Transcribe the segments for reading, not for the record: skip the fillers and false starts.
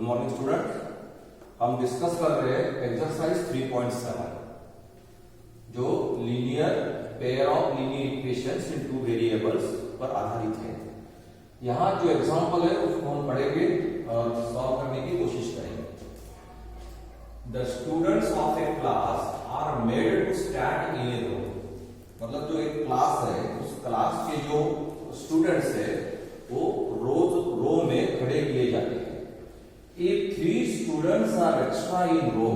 Morning student, हम discuss कर रहे हैं एक्सरसाइज 3.7 जो linear pair of linear equations in two variables पर आधारित है। यहाँ जो एग्जांपल है उसको हम पढ़ेंगे और सॉल्व करने की कोशिश करेंगे। The students of a class are made to stand in a row. मतलब जो एक क्लास है उस क्लास के जो स्टूडेंट्स है वो रोज रो में खड़े किए जाते हैं। If 3 students are extra in row,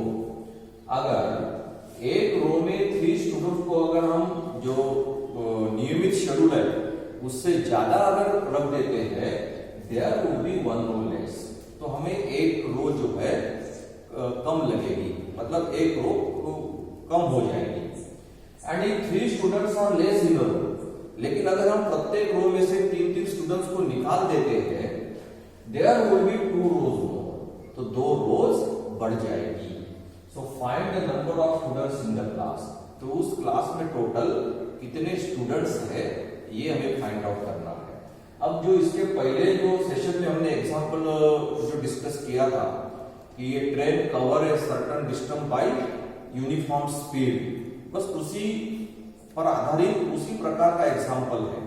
अगर एक रो में 3 स्टूडेंट को अगर हम जो नियमित शेड्यूल है उससे ज्यादा अगर रख देते हैं, there would be one row less, तो हमें एक रो जो है कम लगेगी, मतलब एक रो कम हो जाएगी। And if 3 students are less in a row, लेकिन अगर हम प्रत्येक रो में से 3 स्टूडेंट्स को निकाल देते हैं, there will be 2 rows more, तो 2 रोज बढ़ जाएगी। So find the number of students in the class, तो उस क्लास में टोटल कितने स्टूडेंट्स है ये हमें फाइंड आउट करना है। अब जो इसके पहले जो सेशन में हमने एग्जांपल जो डिस्कस किया था कि ये train cover a certain distance by uniform speed, बस उसी पर आधारित उसी प्रकार का एग्जांपल है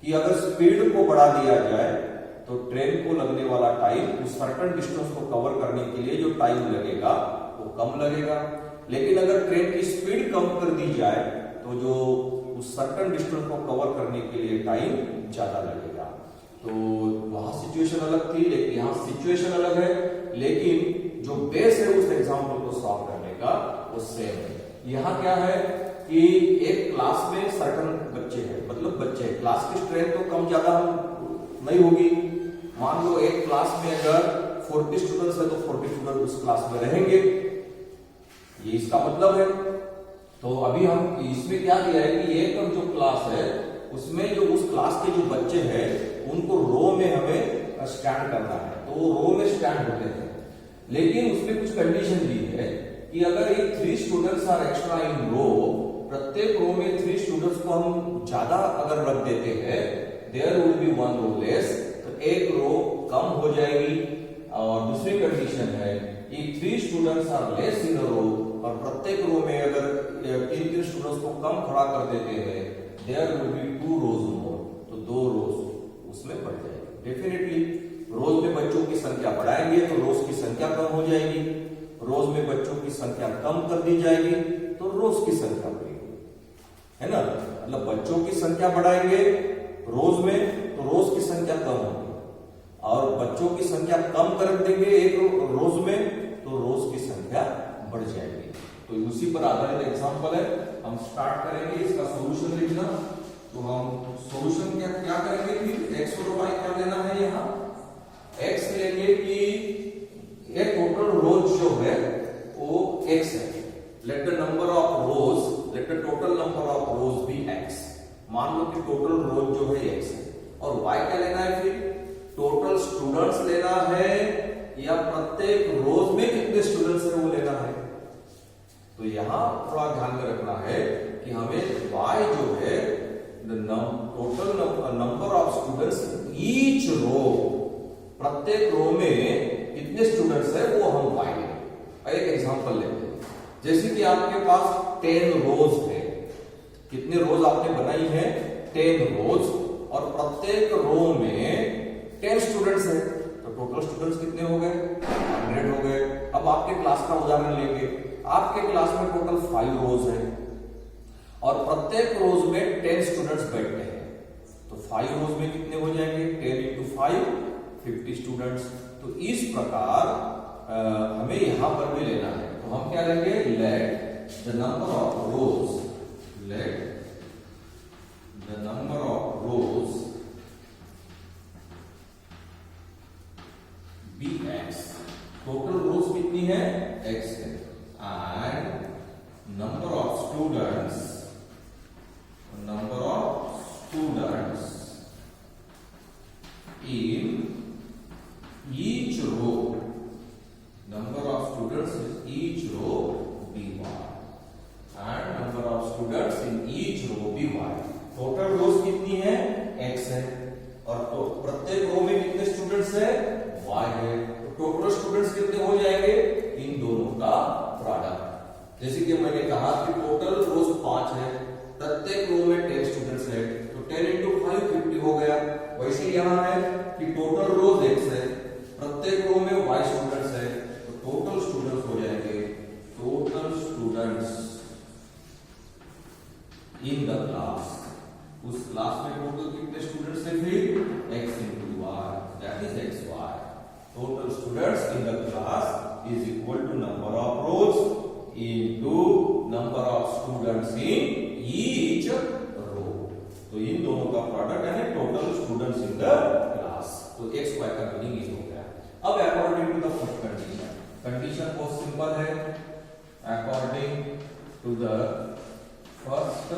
कि अगर स्पीड को बढ़ा दिया जाए तो ट्रेन को लगने वाला टाइम उस सर्टेन डिस्टेंस को कवर करने के लिए जो टाइम लगेगा वो कम लगेगा, लेकिन अगर ट्रेन की स्पीड कम कर दी जाए तो जो उस सर्टेन डिस्टेंस को कवर करने के लिए टाइम ज्यादा लगेगा। तो वहां सिचुएशन अलग थी, लेकिन यहाँ सिचुएशन अलग है, लेकिन जो बेस है उस एग्जाम्पल को सॉल्व करने का वो सेम है। यहाँ क्या है कि एक क्लास में सर्टेन बच्चे हैं, मतलब बच्चे हैं, क्लास की स्ट्रेंथ तो कम ज्यादा नहीं होगी। मान लो एक क्लास में अगर 40 स्टूडेंट्स है तो 40 स्टूडेंट उस क्लास में रहेंगे, ये इसका मतलब है। तो अभी हम इसमें क्या किया है कि एक जो क्लास है उसमें जो उस क्लास के जो बच्चे हैं उनको रो में हमें स्टैंड करना है, तो वो रो में स्टैंड होते हैं, लेकिन उसमें कुछ कंडीशन दी है कि अगर ये 3 स्टूडेंट्स आर एक्स्ट्रा इन रो, प्रत्येक रो में 3 स्टूडेंट्स को हम ज्यादा अगर रख देते हैं, there will be one row less, तो एक रो कम हो जाएगी। और दूसरी कंडीशन है कि 3 स्टूडेंट्स आर लेस इन रो, और प्रत्येक रो में अगर 3 स्टूडेंट्स को कम खड़ा कर देते हैं, देयर विल बी 2 रोज मोर, तो 2 रोज उसमें बढ़ जाएगी। डेफिनेटली रोज में बच्चों की संख्या बढ़ाएंगे तो रोज की संख्या कम हो जाएगी, रोज में बच्चों की संख्या कम कर दी जाएगी तो रोज की संख्या बढ़ेगी, है ना। मतलब बच्चों की संख्या बढ़ाएंगे रोज में तो रोज की संख्या कम होगी, और बच्चों की संख्या कम कर देंगे एक रोज में तो रोज की संख्या बढ़ जाएगी। तो उसी पर आधारित एग्जांपल है। हम स्टार्ट करेंगे इसका सॉल्यूशन लिखना। तो हम सॉल्यूशन क्या करेंगे कि एक्स और वाई क्या लेना है, यहाँ एक्स लेंगे कि एक टोटल रोज जो है वो एक्स है। Let the number of rows, let the total number of rows be x. मान लो कि टोटल रोज जो है एक्स है, और वाई क्या लेना है, फिर टोटल स्टूडेंट्स लेना है या प्रत्येक रोज में कितने स्टूडेंट्स है वो लेना है। तो यहां थोड़ा ध्यान में रखना है कि हमें y जो है total number of students each row, प्रत्येक रो में कितने स्टूडेंट्स है वो हम y लेंगे। एक एग्जांपल लेते हैं, जैसे कि आपके पास 10 रोज है, कितने रोज आपने बनाई है 10 रोज, और प्रत्येक रो में 10 स्टूडेंट्स है, तो टोटल स्टूडेंट्स कितने हो गए 100 हो गए। अब आपके क्लास का उदाहरण लेंगे, आपके क्लास में टोटल 5 रोज है और प्रत्येक रोज में 10 स्टूडेंट्स बैठते हैं, तो 5 रोज में कितने हो जाएंगे 10 into 5 50 स्टूडेंट्स। तो इस प्रकार हमें यहां पर भी लेना है, तो हम क्या लेंगे, let the number of rows, let the number of rows be x. Total rows कितनी है एक्स है, and number of students in each row, number of students in each row be y, and number of students in each row be y. Total rows कितनी है x है, और तो प्रत्येक रो में कितने स्टूडेंट्स है y है, तो टोटल वैसे यहां है कि टोटल रोज x है, प्रत्येक रो में y स्टूडेंट्स है, तो टोटल स्टूडेंट्स हो जाएंगे total students in the class. उस क्लास में टोटल कितने स्टूडेंट्स है फिर x into y, that is xy। Total students in the class is equal to number of rows into number of students in each row. तो इन दोनों का product यानी total students in the class. तो x y का meaning ये हो गया। अब according to the first condition, condition बहुत सिंपल है। According to the first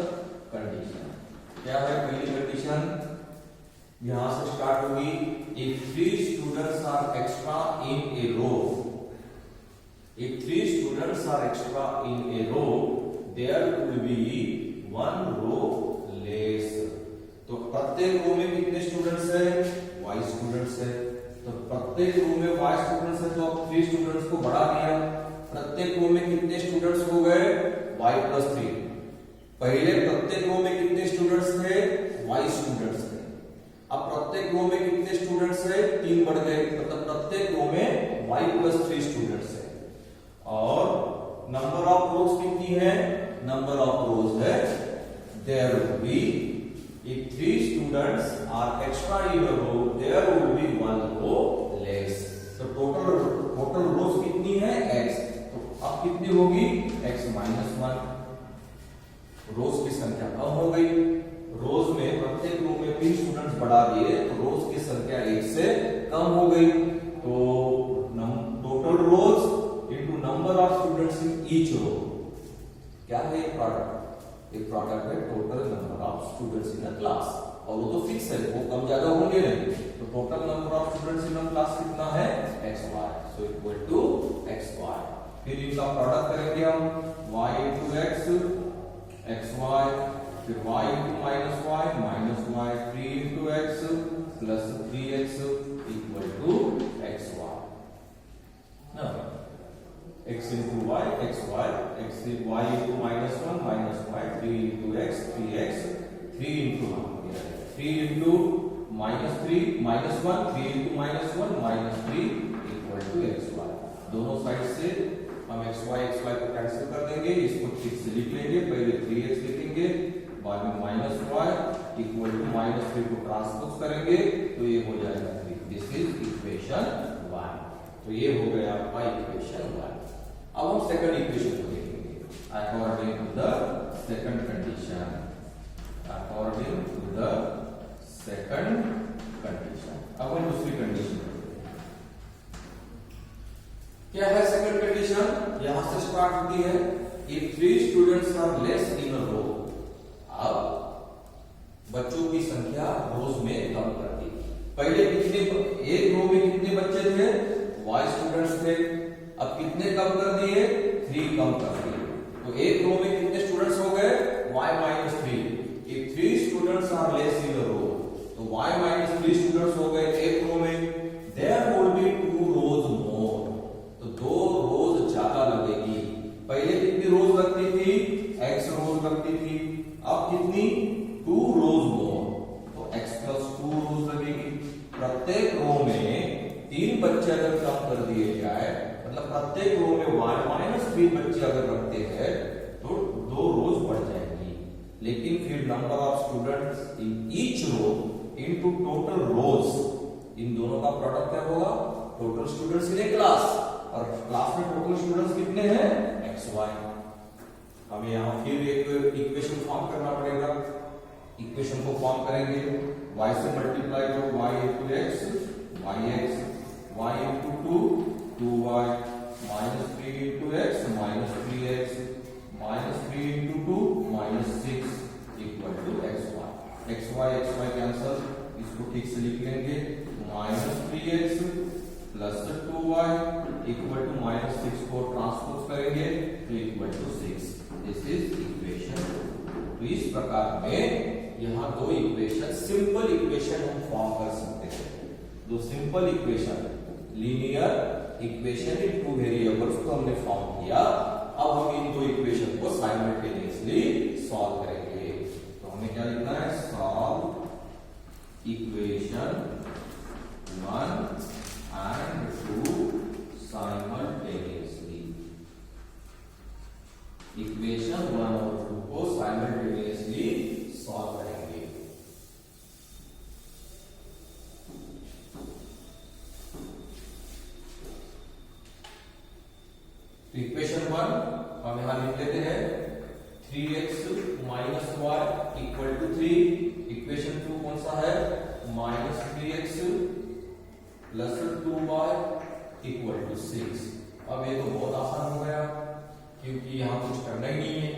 condition क्या है? पहली कंडीशन यहां से स्टार्ट होगी, if 3 students are extra in a row, if 3 students are extra in a row, there could be 1 row less। तो प्रत्येक रो में कितने स्टूडेंट्स है? y स्टूडेंट्स है। तो प्रत्येक रो में y स्टूडेंट्स है, तो अब 3 स्टूडेंट्स को बढ़ा दिया। प्रत्येक रो में कितने स्टूडेंट्स हो गए? y plus 3। पहले प्रत्येक रो में कितने स्टूडेंट्स थे? y स्टूडेंट्स थे। अब प्रत्येक रो में कितने स्टूडेंट्स है? 3 बढ़ गए, मतलब प्रत्येक रो में y plus 3 स्टूडेंट्स है। और नंबर ऑफ रोज कितनी है? नंबर ऑफ रोज है there will be, if 3 students are extra in a row there will be 1 row less. तो टोटल रोज कितनी है? x। तो अब कितनी होगी? x minus 1। रोज की संख्या कम हो गई। रोज में प्रत्येक रो में 3 स्टूडेंट्स बढ़ा दिए तो रोज की संख्या 1 से कम हो गई। तो total rows into number of students in each row क्या है? एक प्रोडक्ट। एक प्रोडक्ट है total number of students in a class, और वो तो फिक्स है, वो कम ज्यादा होंगे नहीं। तो total number of students in a class कितना है? xy, so equal to xy। फिर इनका प्रोडक्ट करेंगे हम, y into x xy, फिर y into minus y minus y, 3 into x plus 3x equal to xy ना। x into y xy, x y into minus 1 minus y, 3 into x 3x, 3 into minus 3 minus 1, 3 into minus 1 minus 3 equal to xy। दोनों side से हम xy को cancel कर देंगे, इसको ठीक से लिख लेंगे। पहले 3x लिखेंगे, बाद में minus y equal to minus 3 को ट्रांसपोज करेंगे तो ये हो जाएगा 3। This is equation 1। तो ये हो गया आपका इक्वेशन 1। अब हम सेकंड इक्वेशन को देखेंगे according to the second condition. According to the second condition अब हम दूसरी कंडीशन क्या है? सेकंड कंडीशन यहां से स्टार्ट होती है, if 3 students are less in a row. अब बच्चों की संख्या रोज में कम कर दी। पहले कितने, एक रो में कितने बच्चे थे? y स्टूडेंट्स थे। अब कितने कम कर दिए? 3 कम कर दिए। तो एक रो में कितने स्टूडेंट्स हो गए? y minus 3। if 3 students are less in a row, तो y minus 3 स्टूडेंट्स हो गए एक रो में। there would be 2 rows more, तो 2 रोज ज्यादा लगेगी। पहले कितनी रोज लगती थी? x रोज लगती थी। अब कितनी? 2 रोज मोर, तो x plus 2 रोज लगेगी। प्रत्येक रो में 3 बच्चे अगर कम कर दिए जाए, मतलब प्रत्येक रो में y minus 3 बच्चे अगर रखते हैं तो 2 रोज बढ़ जाएंगी। लेकिन फिर number of students in each row into total rows, इन दोनों का प्रोडक्ट क्या होगा? Total students in a class, और क्लास में टोटल स्टूडेंट्स कितने हैं? xy। हमें यहां फिर एक इक्वेशन फॉर्म करना पड़ेगा। इक्वेशन को फॉर्म करेंगे, y से मल्टीप्लाई करो, y into x yx, y into 2 2y, minus 3 into x minus 3x, minus 3 into 2 minus 6 equal to xy। xy cancel, इसको ठीक से लिख लेंगे, minus 3x plus 2y equal to minus 6 को ट्रांसपोज करेंगे तो equal to 6। This is equation 2। तो इस प्रकार में यहाँ दो इक्वेशन, सिंपल इक्वेशन हम फॉर्म कर सकते हैं। दो simple equation, linear equation in 2 variables को हमने फॉर्म किया। अब हम इन दो इक्वेशन को साइमल्टेनियसली सॉल्व करेंगे। तो हमें क्या लिखना है? सॉल्व इक्वेशन तो इक्वेशन 1 हम यहां लिख लेते हैं 3x minus y equal to 3। Equation 2 कौन सा है, minus 3x plus 2y equal to 6। अब ये तो बहुत आसान हो गया क्योंकि यहाँ कुछ करना ही नहीं है,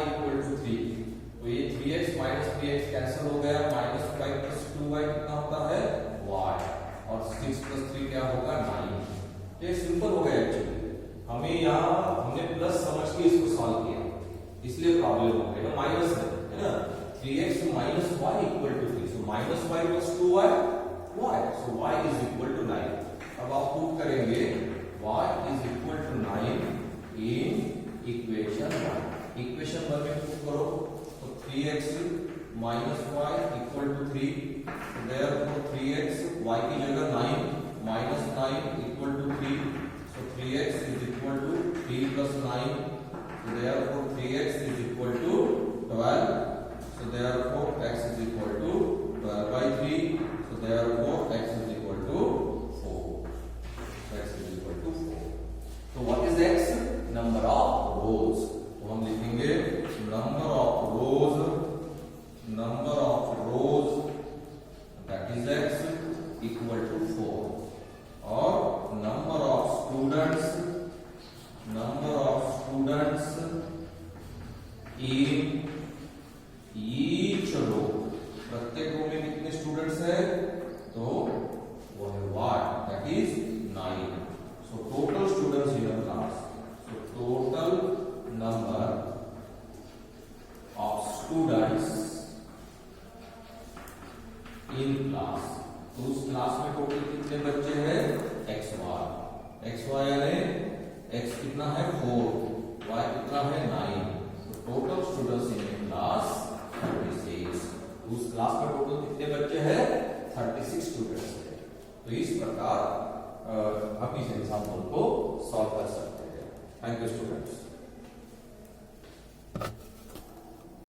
इक्वल टू 3। तो ये 3x माइनस 3x कैंसिल हो गया, माइनस 5 प्लस 2y कितना होता है y, और 6 प्लस 3 क्या होगा 9। ये सिंपल हो गया एक्चुअली। हमें यहाँ हमने प्लस समझ के इसको सॉल्व किया इसलिए प्रॉब्लम हो गई, माइनस है ना। 3x minus y equal to 3, so minus y plus 2y y, so y is equal to 9। अब आप प्रूव करेंगे y is equal to 9 in equation 1। Equation 1 में प्रूव करो तो 3x minus y equal to 3, therefore 3x y की जगह 9 minus 9 equal to 3, so 3x is equal to 3 plus 9, so therefore 3x is equal to 12, so therefore x is equal to 12 by 3, so therefore x is equal to 4, x is equal to 4। so what is x, number of rows, तो हम लिखेंगे number of rows that is x equal to 4, और number of students in each row, प्रत्येक रो में कितने students है, तो वो है y, that is 9। so total students in a class, so total number of students in class, तो उस क्लास में टोटल कितने बच्चे हैं xy यानी x कितना है 4, y कितना है 9, तो टोटल स्टूडेंट्स इन क्लास 36। उस क्लास में टोटल कितने बच्चे हैं 36 स्टूडेंट्स हैं। तो इस प्रकार हम इस एग्जाम्पल को सॉल्व कर सकते हैं। Thank you students.